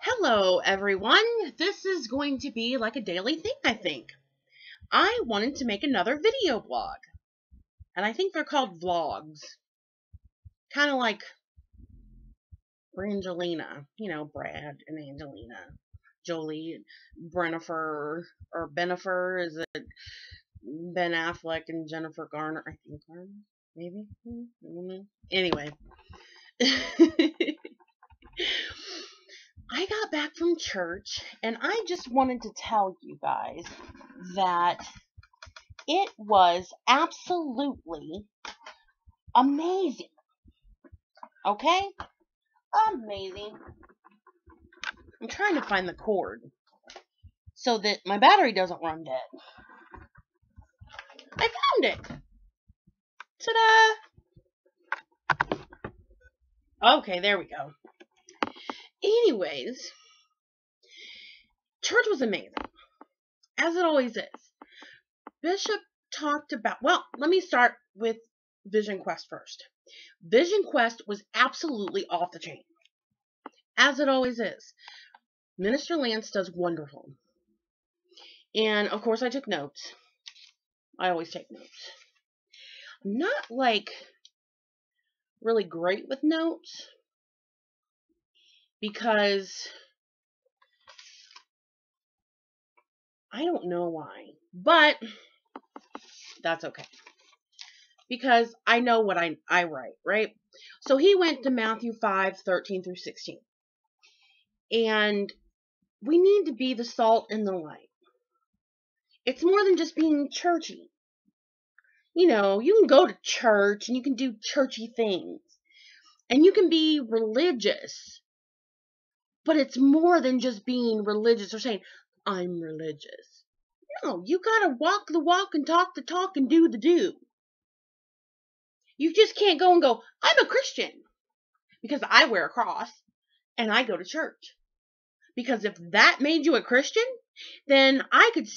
Hello, everyone. This is going to be like a daily thing, I think. I wanted to make another video blog, and I think they're called vlogs. Kind of like Brangelina, Brad and Angelina. Jolie, Brennifer, or Benifer, is it Ben Affleck and Jennifer Garner? I think Garner, maybe? I don't know. Anyway. I got back from church, and I just wanted to tell you guys that it was absolutely amazing. Okay? Amazing. I'm trying to find the cord so that my battery doesn't run dead. I found it. Ta-da! Okay, there we go. Anyways, church was amazing, as it always is. Bishop talked about, let me start with Vision Quest first. Vision Quest was absolutely off the chain, as it always is. Minister Lance does wonderful. And, of course, I took notes. I always take notes. I'm not, really great with notes, because I don't know why, but that's okay, because I know what I write, right? So he went to Matthew 5:13 through 16, and we need to be the salt and the light. It's more than just being churchy. You can go to church and you can do churchy things, and you can be religious, but it's more than just being religious or saying, I'm religious. No, you gotta walk the walk and talk the talk and do the do. You just can't go and go, I'm a Christian, because I wear a cross and I go to church. Because if that made you a Christian, then I could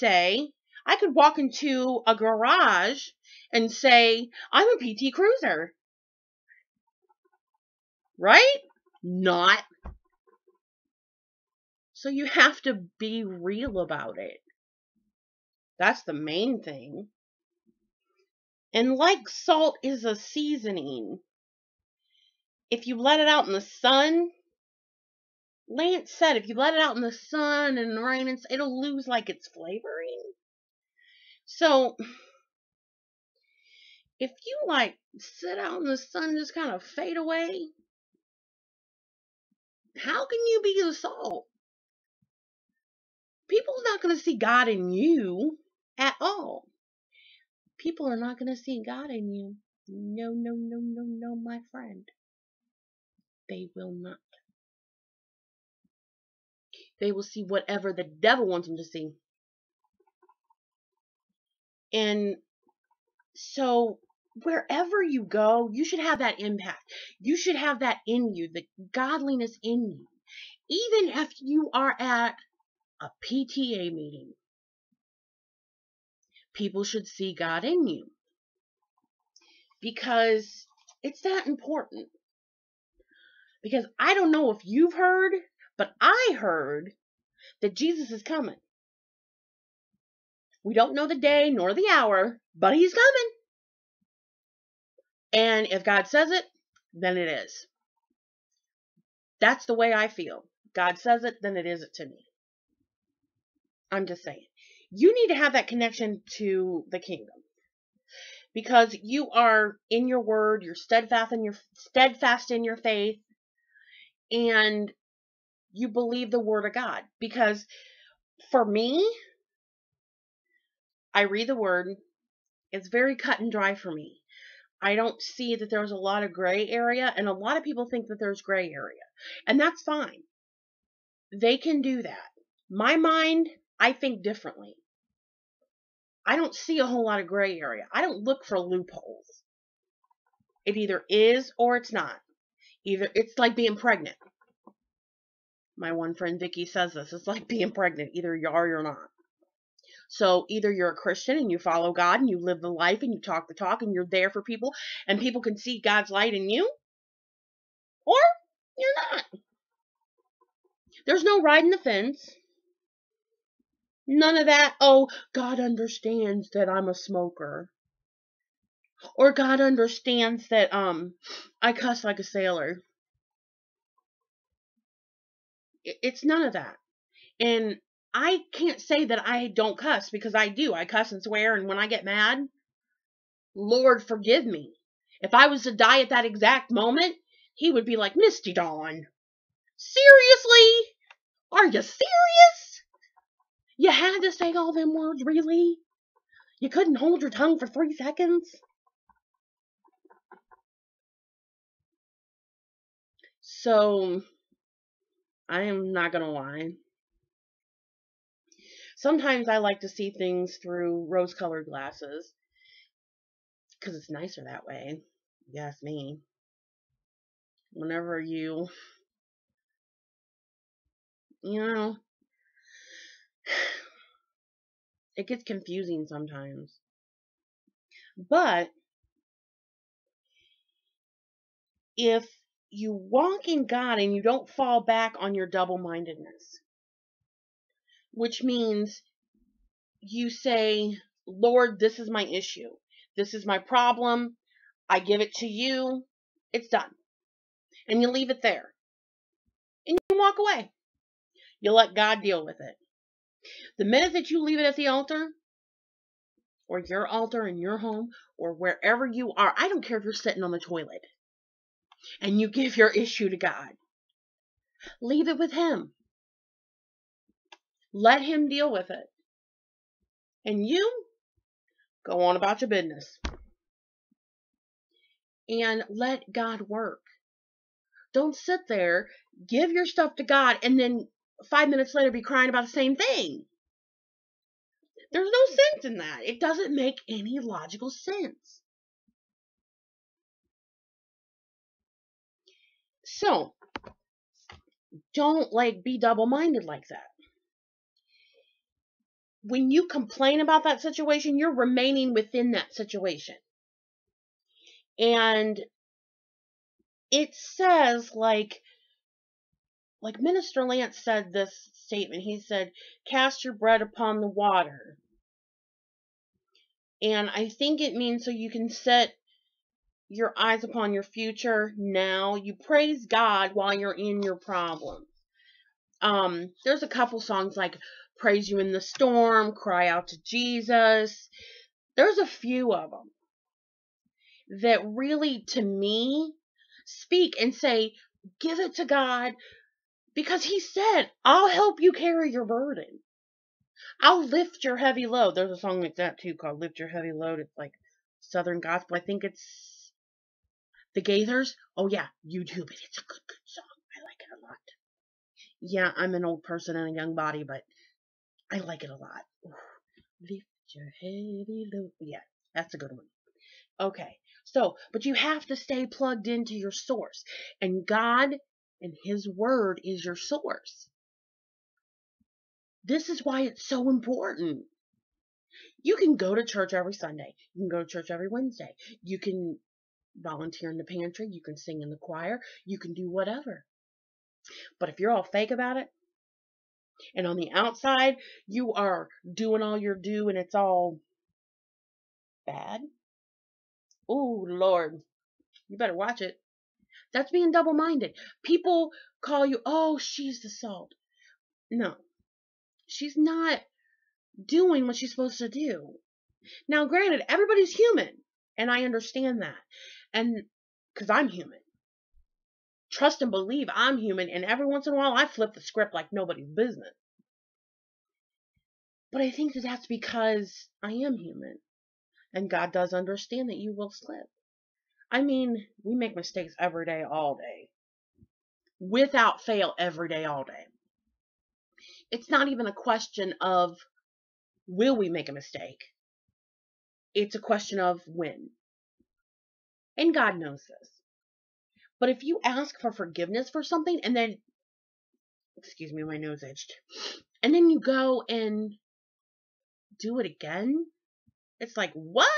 walk into a garage and say, I'm a PT Cruiser. Right? Not. So you have to be real about it. That's the main thing. And like salt is a seasoning, if you let it out in the sun, Lance said, if you let it out in the sun and the rain, it'll lose its flavoring. So if you sit out in the sun and just kind of fade away, how can you be the salt? People's not going to see God in you at all. People are not going to see God in you. No, no, no, no, no, my friend. They will not. They will see whatever the devil wants them to see. And so wherever you go, you should have that impact. You should have that in you, the godliness in you. Even if you are at a PTA meeting, people should see God in you, because it's that important. Because I don't know if you've heard, but I heard that Jesus is coming. We don't know the day nor the hour, but he's coming. And if God says it, then it is. That's the way I feel. God says it, then it is it to me. I'm just saying. You need to have that connection to the kingdom, because you are in your word, you're steadfast in your faith, and you believe the word of God. Because for me, I read the word, it's very cut and dry for me. I don't see that there's a lot of gray area, and a lot of people think that there's gray area, and that's fine. They can do that. My mind, I think differently. I don't see a whole lot of gray area. I don't look for loopholes. It either is or it's not. It's like being pregnant. My one friend Vicky says this. It's like being pregnant. Either you are or you're not. So either you're a Christian and you follow God and you live the life and you talk the talk and you're there for people and people can see God's light in you, or you're not. There's no riding the fence. None of that. Oh, God understands that I'm a smoker. Or God understands that I cuss like a sailor. It's none of that. And I can't say that I don't cuss, because I do. I cuss and swear, and when I get mad, Lord forgive me. If I was to die at that exact moment, he would be like, Misty Dawn, seriously? Are you serious? You had to say all them words, really? You couldn't hold your tongue for 3 seconds? So, I am not gonna lie. Sometimes I like to see things through rose-colored glasses, because it's nicer that way. You ask me. Whenever you know, it gets confusing sometimes. But if you walk in God and you don't fall back on your double-mindedness, which means you say, Lord, this is my issue. This is my problem. I give it to you. It's done. And you leave it there. And you walk away. You let God deal with it. The minute that you leave it at the altar, or your altar in your home, or wherever you are, I don't care if you're sitting on the toilet, and you give your issue to God, leave it with Him. Let Him deal with it. And you go on about your business. And let God work. Don't sit there, give your stuff to God, and then 5 minutes later be crying about the same thing. There's no sense in that. It doesn't make any logical sense. So, don't be double-minded like that. When you complain about that situation, you're remaining within that situation. And it says, like Minister Lance said this statement. He said, cast your bread upon the water. And I think it means so you can set your eyes upon your future now. You praise God while you're in your problem. There's a couple songs like Praise You in the Storm, Cry Out to Jesus. There's a few of them that really, to me, speak and say, give it to God, because He said, I'll help you carry your burden. I'll lift your heavy load. There's a song like that too called Lift Your Heavy Load. It's like Southern gospel. I think it's The Gaithers. Oh yeah, YouTube it. It's a good song. I like it a lot. Yeah, I'm an old person in a young body, but I like it a lot. Lift your heavy load. Yeah, that's a good one. Okay, so, but you have to stay plugged into your source. And God and His Word is your source. This is why it's so important. You can go to church every Sunday. You can go to church every Wednesday. You can volunteer in the pantry. You can sing in the choir. You can do whatever. But if you're all fake about it, and on the outside, you are doing all your due and it's all bad, oh, Lord, you better watch it. That's being double-minded. People call you, oh, she's the salt. No, she's not doing what she's supposed to do. Now, granted, everybody's human, and I understand that. And because I'm human. Trust and believe I'm human, and every once in a while I flip the script like nobody's business. But I think that that's because I am human. And God does understand that you will slip. I mean, we make mistakes every day, all day. Without fail, every day, all day. It's not even a question of will we make a mistake. It's a question of when. And God knows this. But if you ask for forgiveness for something and then, excuse me, my nose itched, and then you go and do it again, it's like, what?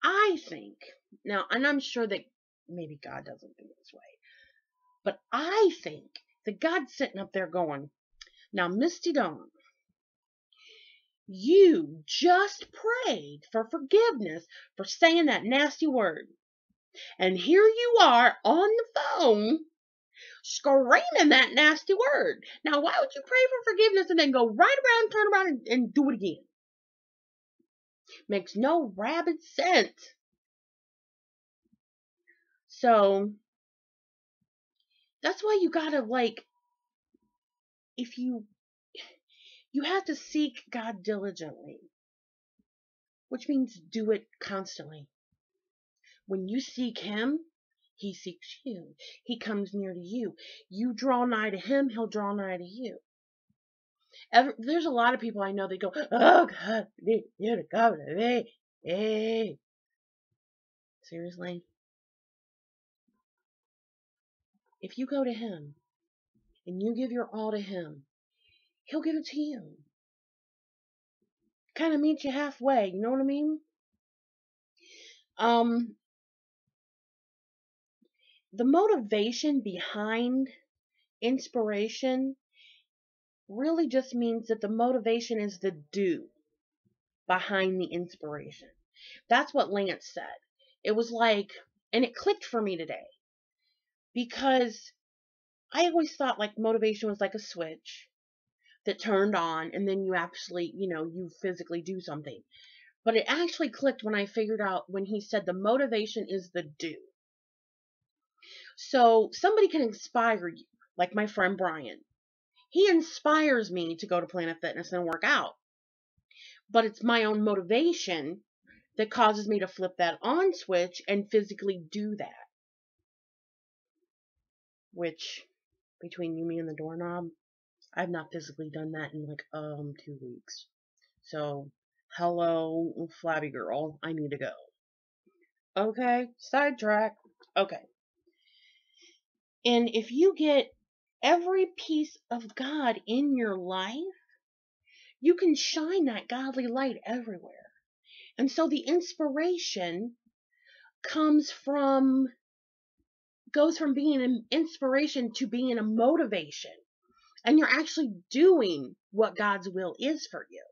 I think, now, and I'm sure that maybe God doesn't think this way, But I think that God's sitting up there going, now, Misty Dawn, you just prayed for forgiveness for saying that nasty word. And here you are on the phone screaming that nasty word. Now, why would you pray for forgiveness and then go right around, turn around, and do it again? Makes no rabbit sense. So, that's why you gotta, if you have to seek God diligently, which means do it constantly. When you seek Him, He seeks you. He comes near to you. You draw nigh to Him, He'll draw nigh to you. There's a lot of people I know that go, oh God, you to come to me. Hey. Seriously? If you go to Him and you give your all to Him, He'll give it to you. Kind of meet you halfway, you know what I mean? The motivation behind inspiration really just means that the motivation is the do behind the inspiration. That's what Lance said. It was like, and it clicked for me today, because I always thought motivation was like a switch that turned on and then you actually, you physically do something. But it actually clicked when I figured out when he said the motivation is the do. So somebody can inspire you, like my friend Brian. He inspires me to go to Planet Fitness and work out. But it's my own motivation that causes me to flip that on switch and physically do that. Which, between you, me, and the doorknob, I've not physically done that in 2 weeks. So, hello, flabby girl, I need to go. Okay, sidetrack. Okay. And if you get every piece of God in your life, you can shine that godly light everywhere. And so the inspiration goes from being an inspiration to being a motivation. And you're actually doing what God's will is for you.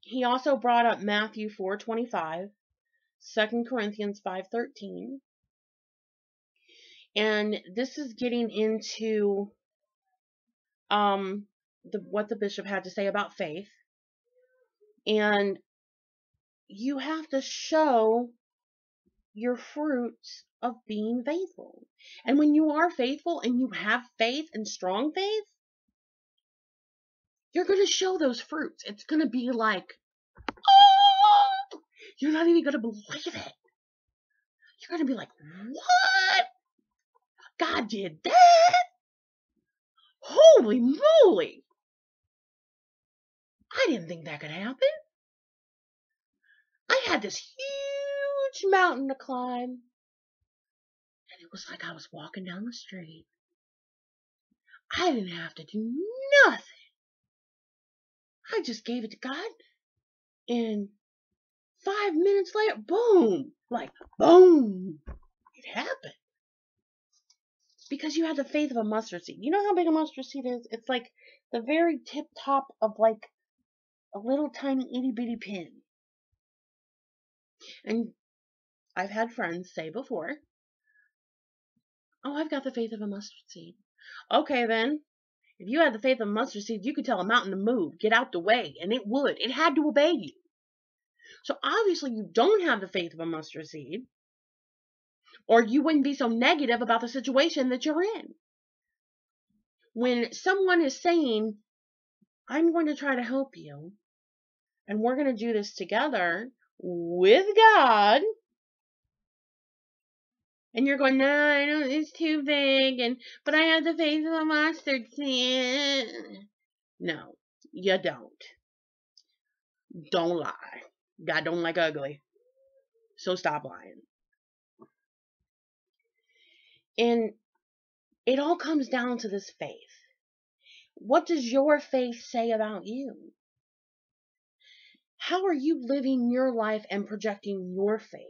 He also brought up Matthew 4:25, 2 Corinthians 5:13. And this is getting into what the bishop had to say about faith. And you have to show your fruits of being faithful. And when you are faithful and you have faith and strong faith, you're going to show those fruits. It's going to be like, oh, you're not even going to believe it. You're going to be like, what? God did that? Holy moly. I didn't think that could happen. I had this huge mountain to climb. And it was like I was walking down the street. I didn't have to do nothing. I just gave it to God. And 5 minutes later, boom. Boom. It happened. Because you had the faith of a mustard seed. You know how big a mustard seed is? It's like the very tip top of a little tiny itty bitty pin. And I've had friends say before, oh, I've got the faith of a mustard seed. Okay, then. If you had the faith of a mustard seed, you could tell a mountain to move, get out the way, and it would. It had to obey you. So obviously you don't have the faith of a mustard seed, or you wouldn't be so negative about the situation that you're in. When someone is saying, I'm going to try to help you, and we're going to do this together with God, and you're going, no, I don't, it's too big, but I have the faith of a mustard seed. No, you don't. Don't lie. God don't like ugly. So stop lying. And it all comes down to this faith. What does your faith say about you? How are you living your life and projecting your faith?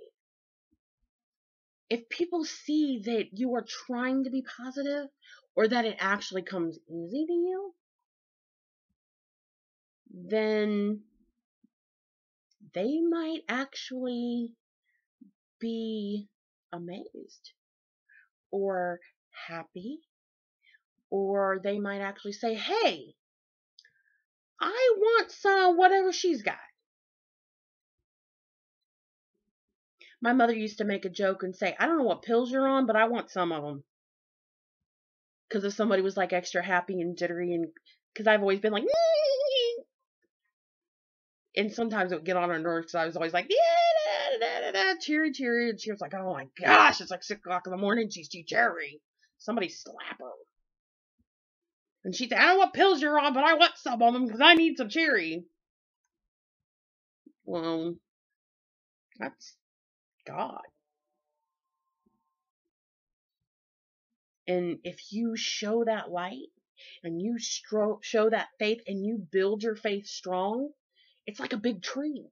if people see that you are trying to be positive or that it actually comes easy to you, then they might actually be amazed or happy, or they might actually say, hey, I want some whatever she's got. My mother used to make a joke and say, I don't know what pills you're on, but I want some of them. Because if somebody was like extra happy and jittery, and because I've always been like, and sometimes it would get on her nerves because I was always like, cheery, cheery. And she was like, oh my gosh, it's like 6 o'clock in the morning. She's too cheery. Somebody slap her. And she said, I don't know what pills you're on, but I want some of them because I need some cheery. Well, that's God. And if you show that light and you show that faith and you build your faith strong, it's like a big tree.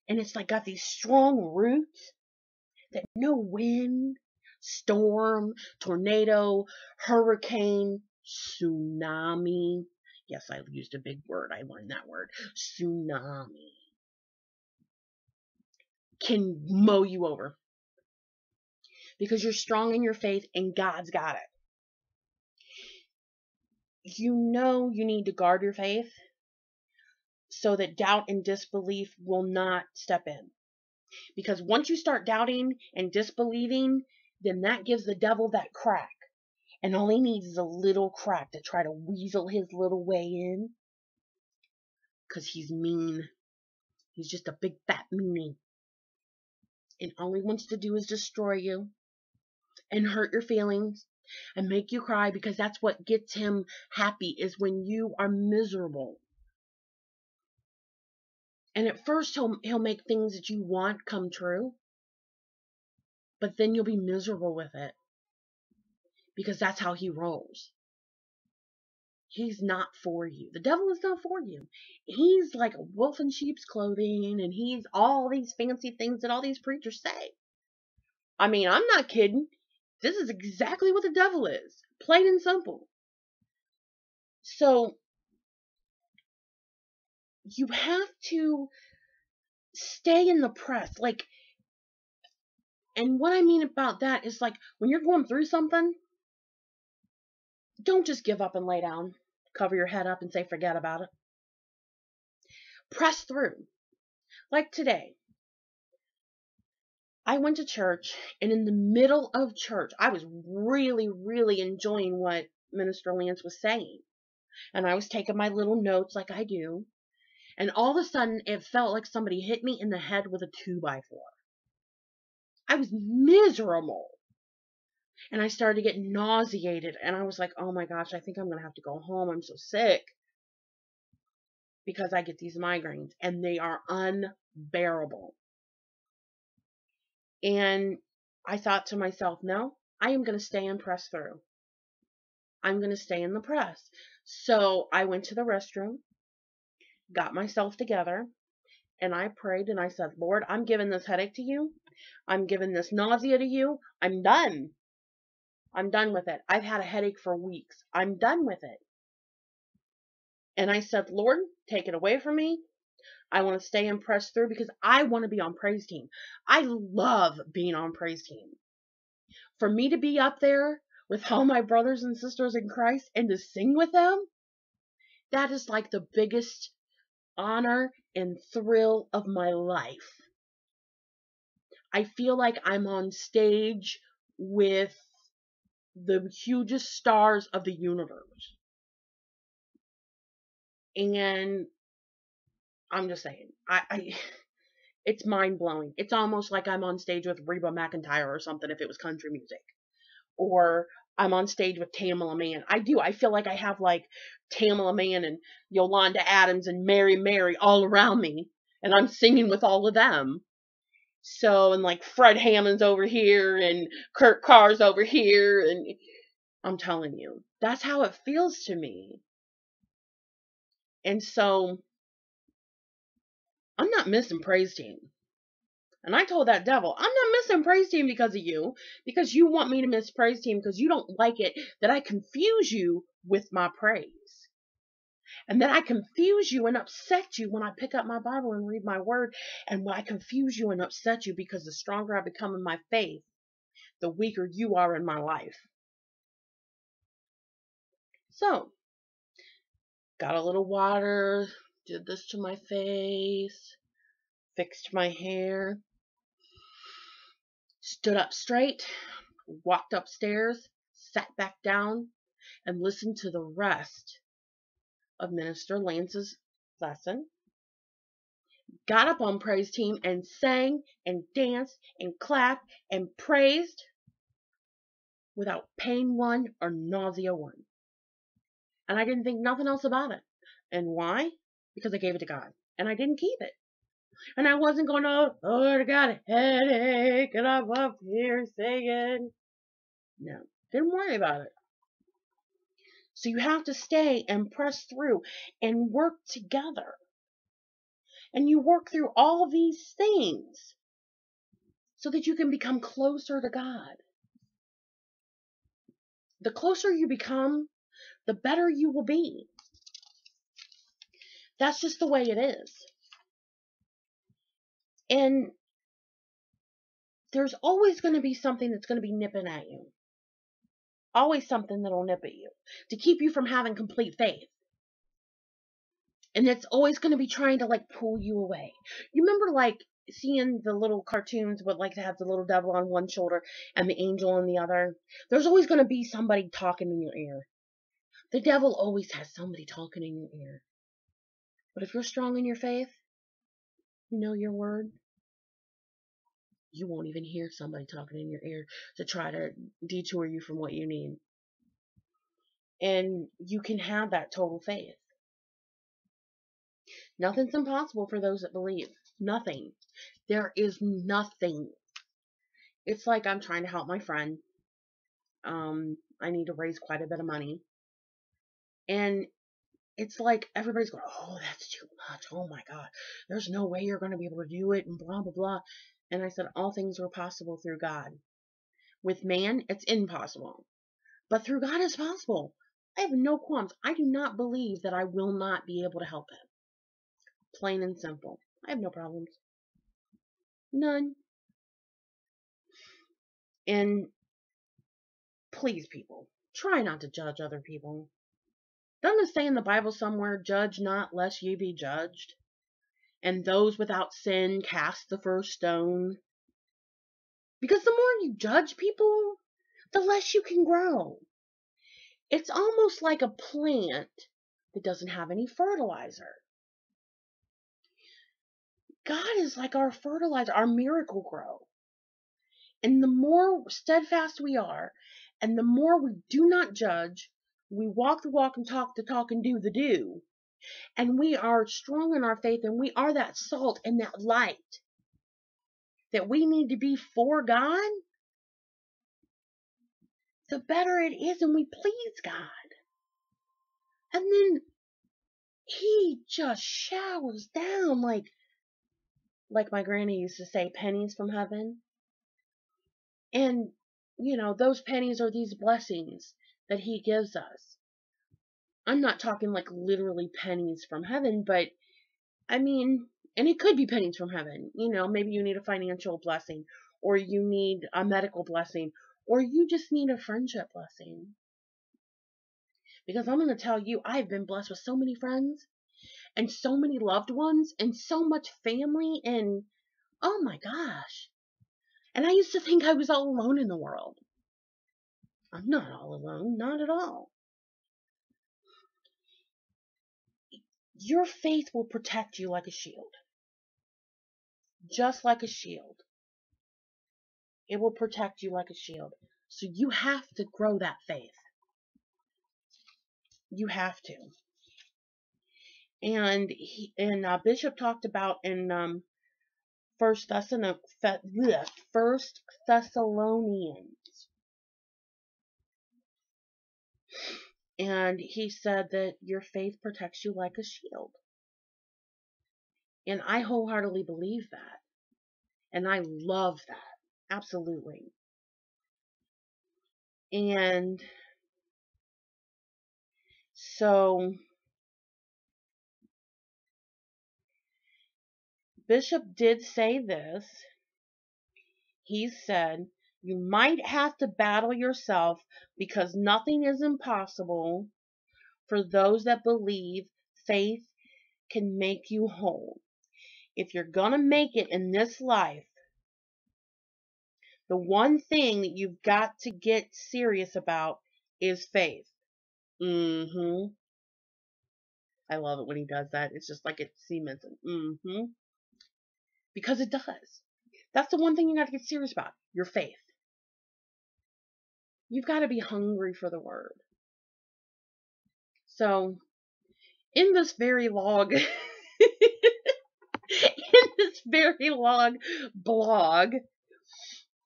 And it's like got these strong roots that no wind, storm, tornado, hurricane, tsunami. Yes, I used a big word. I learned that word. Tsunami. Can mow you over. Because you're strong in your faith and God's got it. You know you need to guard your faith so that doubt and disbelief will not step in. Because once you start doubting and disbelieving, then that gives the devil that crack. And all he needs is a little crack to try to weasel his little way in. Because he's mean. He's just a big fat meanie. And all he wants to do is destroy you. And hurt your feelings. And make you cry, because that's what gets him happy, is when you are miserable. And at first he'll make things that you want come true. But then you'll be miserable with it. Because that's how he rolls. He's not for you. The devil is not for you. He's like a wolf in sheep's clothing, and he's all these fancy things that all these preachers say. I mean, I'm not kidding. This is exactly what the devil is. Plain and simple. So, you have to stay in the press. Like, and what I mean about that is, like, when you're going through something, don't just give up and lay down. Cover your head up and say, forget about it. Press through. Like today, I went to church, and in the middle of church, I was really, really enjoying what Minister Lance was saying. And I was taking my little notes like I do. And all of a sudden, it felt like somebody hit me in the head with a 2x4. I was miserable. And I started to get nauseated. And I was like, oh my gosh, I think I'm going to have to go home. I'm so sick. Because I get these migraines. And they are unbearable. And I thought to myself, no, I am going to stay and press through. I'm going to stay in the press. So I went to the restroom, got myself together, and I prayed and I said, Lord, I'm giving this headache to you. I'm giving this nausea to you. I'm done. I'm done with it. I've had a headache for weeks. I'm done with it. And I said, Lord, take it away from me. I want to stay and press through because I want to be on praise team. I love being on praise team. For me to be up there with all my brothers and sisters in Christ and to sing with them, that is like the biggest honor and thrill of my life. I feel like I'm on stage with the hugest stars of the universe. And I'm just saying, it's mind-blowing. It's almost like I'm on stage with Reba McEntire or something if it was country music. Or I'm on stage with Tamala Mann. I feel like I have like Tamala Mann and Yolanda Adams and Mary all around me. And I'm singing with all of them. So, and like Fred Hammond's over here and Kurt Carr's over here. And I'm telling you, that's how it feels to me. And so, I'm not missing praise team. And I told that devil, I'm not missing praise team because of you, because you want me to miss praise team because you don't like it that I confuse you with my praise. And that I confuse you and upset you when I pick up my Bible and read my word. And when I confuse you and upset you because the stronger I become in my faith, the weaker you are in my life. So, got a little water, did this to my face, fixed my hair, stood up straight, walked upstairs, sat back down, and listened to the rest of Minister Lance's lesson. Got up on praise team and sang and danced and clapped and praised without pain one or nausea one. And I didn't think nothing else about it. And why? Because I gave it to God. And I didn't keep it. And I wasn't going, oh, Lord, I got a headache and I'm up here singing. No, didn't worry about it. So you have to stay and press through and work together. And you work through all these things so that you can become closer to God. The closer you become, the better you will be. That's just the way it is. And there's always going to be something that's going to be nipping at you. Always something that'll nip at you to keep you from having complete faith. And it's always going to be trying to like pull you away. You remember like seeing the little cartoons with like to have the little devil on one shoulder and the angel on the other? There's always going to be somebody talking in your ear. The devil always has somebody talking in your ear. But if you're strong in your faith, you know your word, you won't even hear somebody talking in your ear to try to detour you from what you need. And you can have that total faith. Nothing's impossible for those that believe. Nothing. There is nothing. It's like I'm trying to help my friend. I need to raise quite a bit of money. And it's like everybody's going, oh, that's too much. Oh my God. There's no way you're going to be able to do it and blah, blah, blah. And I said, all things are possible through God. With man, it's impossible. But through God, it's possible. I have no qualms. I do not believe that I will not be able to help him. Plain and simple. I have no problems. None. And please, people, try not to judge other people. Doesn't it say in the Bible somewhere, judge not lest ye be judged? And those without sin cast the first stone. Because the more you judge people, the less you can grow. It's almost like a plant that doesn't have any fertilizer. God is like our fertilizer, our miracle grow. And the more steadfast we are, and the more we do not judge, we walk the walk and talk the talk and do the do, and we are strong in our faith, and we are that salt and that light that we need to be for God, the better it is, and we please God. And then he just showers down like my granny used to say, pennies from heaven. And, you know, those pennies are these blessings that he gives us. I'm not talking like literally pennies from heaven, but I mean, and it could be pennies from heaven. You know, maybe you need a financial blessing, or you need a medical blessing, or you just need a friendship blessing. Because I'm going to tell you, I've been blessed with so many friends and so many loved ones and so much family, and oh my gosh. And I used to think I was all alone in the world. I'm not all alone, not at all. Your faith will protect you like a shield. Just like a shield. It will protect you like a shield. So you have to grow that faith. You have to. And Bishop talked about in First Thessalonians. And he said that your faith protects you like a shield. And I wholeheartedly believe that. And I love that. Absolutely. And so Bishop did say this. He said, you might have to battle yourself because nothing is impossible for those that believe faith can make you whole. If you're going to make it in this life, the one thing that you've got to get serious about is faith. I love it when he does that. It's just like it cements it. Because it does. That's the one thing you got to get serious about. Your faith. You've got to be hungry for the word. So, in this very long, blog,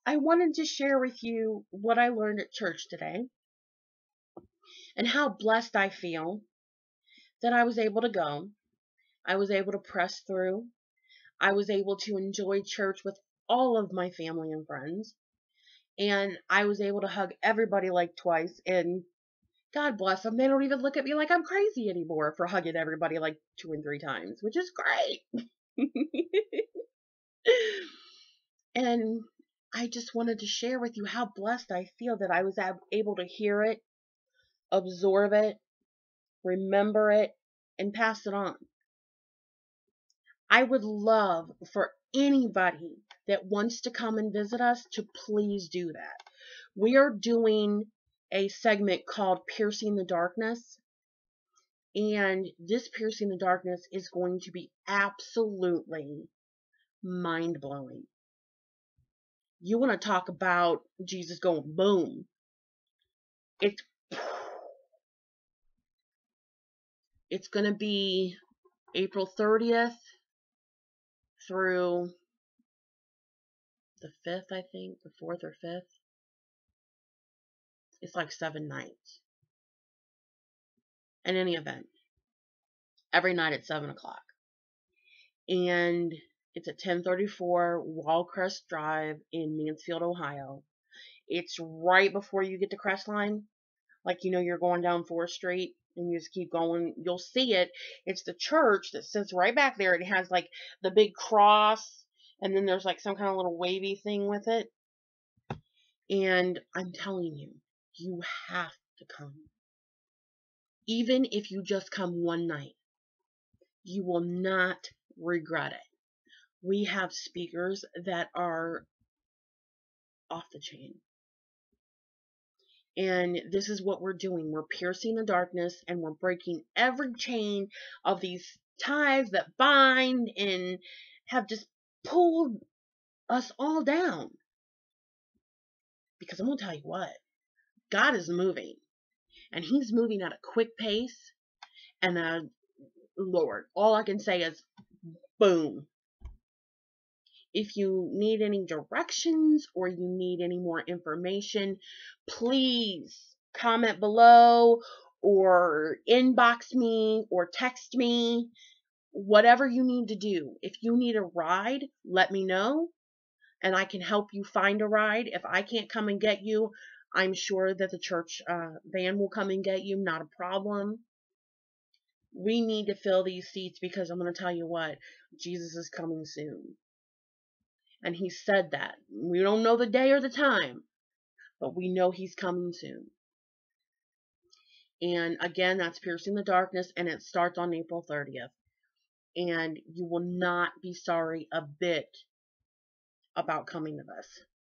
I wanted to share with you what I learned at church today and how blessed I feel that I was able to go. I was able to press through. I was able to enjoy church with all of my family and friends. And I was able to hug everybody like twice. And God bless them. They don't even look at me like I'm crazy anymore for hugging everybody like 2 and 3 times, which is great. And I just wanted to share with you how blessed I feel that I was able to hear it, absorb it, remember it, and pass it on. I would love for anybody that wants to come and visit us to please do that. We are doing a segment called Piercing the Darkness. And this Piercing the Darkness is going to be absolutely mind-blowing. You want to talk about Jesus going boom. It's going to be April 30th through the 5th, I think, the 4th or 5th. It's like 7 nights. In any event, every night at 7 o'clock. And it's at 1034 Walcrest Drive in Mansfield, Ohio. It's right before you get to Crestline. Like, you know, you're going down 4th Street and you just keep going. You'll see it. It's the church that sits right back there. It has like the big cross and then there's like some kind of little wavy thing with it. And I'm telling you, you have to come. Even if you just come one night, you will not regret it. We have speakers that are off the chain. And this is what we're doing. We're piercing the darkness and we're breaking every chain of these ties that bind and have just pulled us all down. Because I'm going to tell you what, God is moving. And He's moving at a quick pace. And Lord, all I can say is boom. If you need any directions or you need any more information, please comment below or inbox me or text me. Whatever you need to do. If you need a ride, let me know and I can help you find a ride. If I can't come and get you, I'm sure that the church van will come and get you. Not a problem. We need to fill these seats because I'm going to tell you what, Jesus is coming soon. And He said that. We don't know the day or the time, but we know He's coming soon. And again, that's Piercing the Darkness, and it starts on April 30th. And you will not be sorry a bit about coming to this.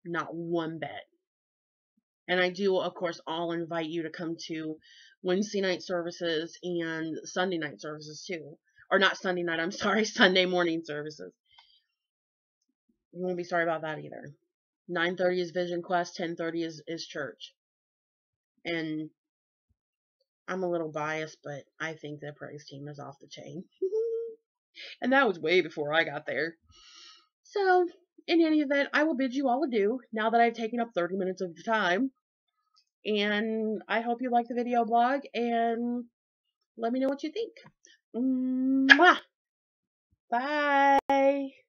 Not one bit. And I do, of course, all invite you to come to Wednesday night services and Sunday night services too. Or not Sunday night, I'm sorry, Sunday morning services. You won't be sorry about that either. 9:30 is Vision Quest, 10:30 is church. And I'm a little biased, but I think the praise team is off the chain. And that was way before I got there. So, in any event, I will bid you all adieu now that I've taken up 30 minutes of your time. And I hope you like the video blog and let me know what you think. Mwah! Bye!